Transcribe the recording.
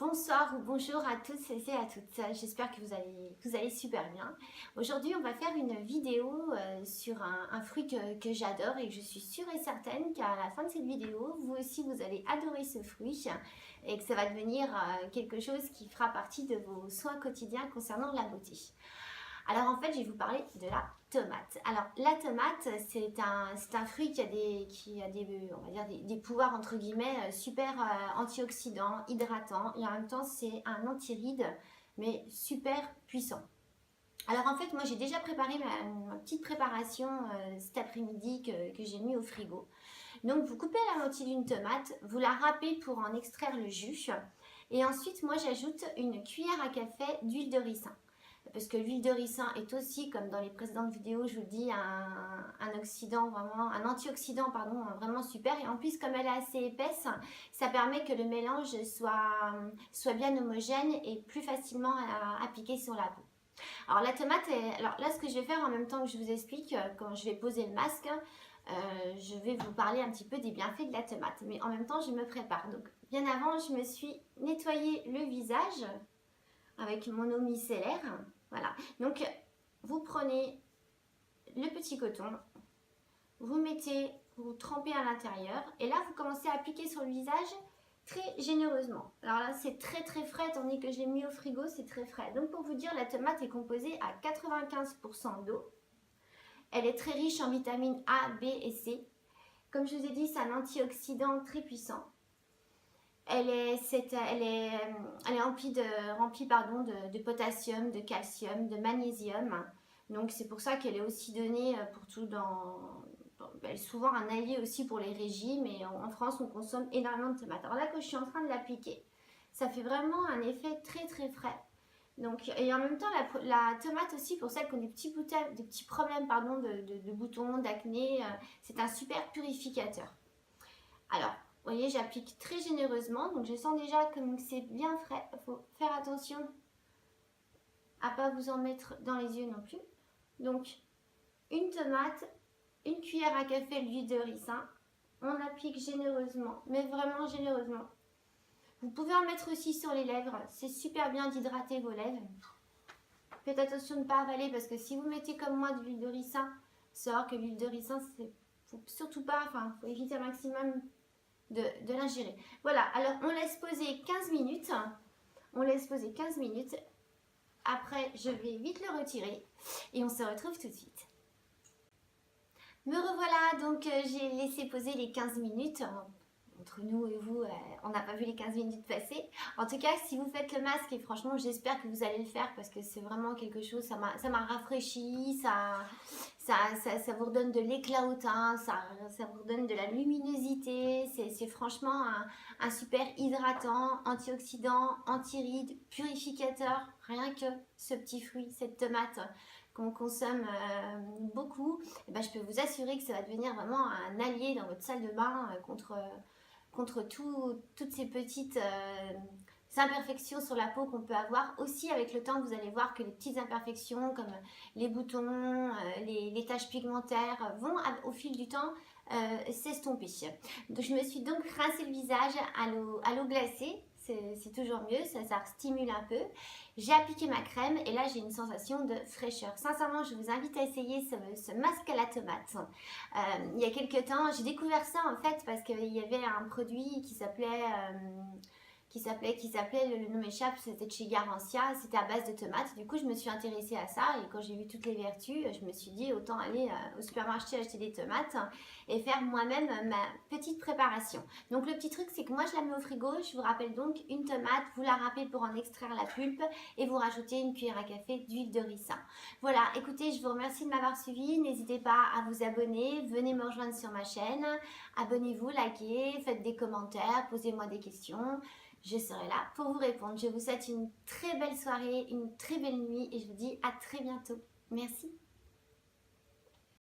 Bonsoir ou bonjour à tous et à toutes, j'espère que vous allez super bien. Aujourd'hui on va faire une vidéo sur un fruit que j'adore et je suis sûre et certaine qu'à la fin de cette vidéo, vous aussi vous allez adorer ce fruit et que ça va devenir quelque chose qui fera partie de vos soins quotidiens concernant la beauté. Alors en fait, je vais vous parler de la tomate. Alors la tomate, c'est un fruit qui a des, on va dire des pouvoirs entre guillemets super antioxydants, hydratants et en même temps c'est un antiride mais super puissant. Alors en fait, moi j'ai déjà préparé ma petite préparation cet après-midi que j'ai mis au frigo. Donc vous coupez la moitié d'une tomate, vous la râpez pour en extraire le jus et ensuite moi j'ajoute une cuillère à café d'huile de ricin. Parce que l'huile de ricin est aussi, comme dans les précédentes vidéos, je vous dis, un oxydant vraiment, un antioxydant pardon, vraiment super. Et en plus, comme elle est assez épaisse, ça permet que le mélange soit bien homogène et plus facilement à appliquer sur la peau. Alors la tomate, alors là ce que je vais faire en même temps que je vous explique, quand je vais poser le masque, je vais vous parler un petit peu des bienfaits de la tomate. Mais en même temps, je me prépare. Donc bien avant, je me suis nettoyé le visage avec mon eau micellaire. Voilà, donc vous prenez le petit coton, vous mettez, vous trempez à l'intérieur et là vous commencez à appliquer sur le visage très généreusement. Alors là c'est très frais, tandis que je l'ai mis au frigo, c'est très frais. Donc pour vous dire, la tomate est composée à 95% d'eau. Elle est très riche en vitamines A, B et C. Comme je vous ai dit, c'est un antioxydant très puissant. Elle est remplie de potassium, de calcium, de magnésium. Donc c'est pour ça qu'elle est aussi donnée pour tout elle est souvent un allié aussi pour les régimes et en France on consomme énormément de tomates. Alors là que je suis en train de l'appliquer, ça fait vraiment un effet très frais. Donc, et en même temps la tomate aussi, pour celles qui ont des petits problèmes de boutons, d'acné, c'est un super purificateur. Alors, vous voyez, j'applique très généreusement, donc je sens déjà comme c'est bien frais. Il faut faire attention à ne pas vous en mettre dans les yeux non plus. Donc, une tomate, une cuillère à café d'huile de ricin. On applique généreusement, mais vraiment généreusement. Vous pouvez en mettre aussi sur les lèvres. C'est super bien d'hydrater vos lèvres. Faites attention de ne pas avaler parce que si vous mettez comme moi de l'huile de ricin, savoir que l'huile de ricin, faut surtout pas, faut éviter un maximum de l'ingérer. Voilà, alors on laisse poser 15 minutes. On laisse poser 15 minutes. Après, je vais vite le retirer et on se retrouve tout de suite. Me revoilà, donc j'ai laissé poser les 15 minutes. Entre nous et vous, on n'a pas vu les 15 minutes passer. En tout cas, si vous faites le masque, et franchement, j'espère que vous allez le faire parce que c'est vraiment quelque chose, ça m'a rafraîchi, ça vous redonne de l'éclat au teint, ça vous redonne de la luminosité. C'est franchement un super hydratant, antioxydant, anti-rides, purificateur. Rien que ce petit fruit, cette tomate qu'on consomme beaucoup, et ben, je peux vous assurer que ça va devenir vraiment un allié dans votre salle de bain contre toutes ces petites imperfections sur la peau qu'on peut avoir. Aussi avec le temps, vous allez voir que les petites imperfections comme les boutons, les taches pigmentaires vont au fil du temps s'estomper. Donc je me suis donc rincé le visage à l'eau glacée. C'est toujours mieux, ça stimule un peu. J'ai appliqué ma crème et là j'ai une sensation de fraîcheur. Sincèrement, je vous invite à essayer ce masque à la tomate. Il y a quelques temps, j'ai découvert ça en fait parce qu'il y avait un produit qui s'appelait, le nom m'échappe, c'était de chez Garancia, c'était à base de tomates. Du coup, je me suis intéressée à ça et quand j'ai vu toutes les vertus, je me suis dit autant aller au supermarché acheter des tomates et faire moi-même ma petite préparation. Donc le petit truc, c'est que moi je la mets au frigo. Je vous rappelle donc une tomate, vous la râpez pour en extraire la pulpe et vous rajoutez une cuillère à café d'huile de ricin. Voilà, écoutez, je vous remercie de m'avoir suivi. N'hésitez pas à vous abonner, venez me rejoindre sur ma chaîne. Abonnez-vous, likez, faites des commentaires, posez-moi des questions. Je serai là pour vous répondre. Je vous souhaite une très belle soirée, une très belle nuit et je vous dis à très bientôt. Merci.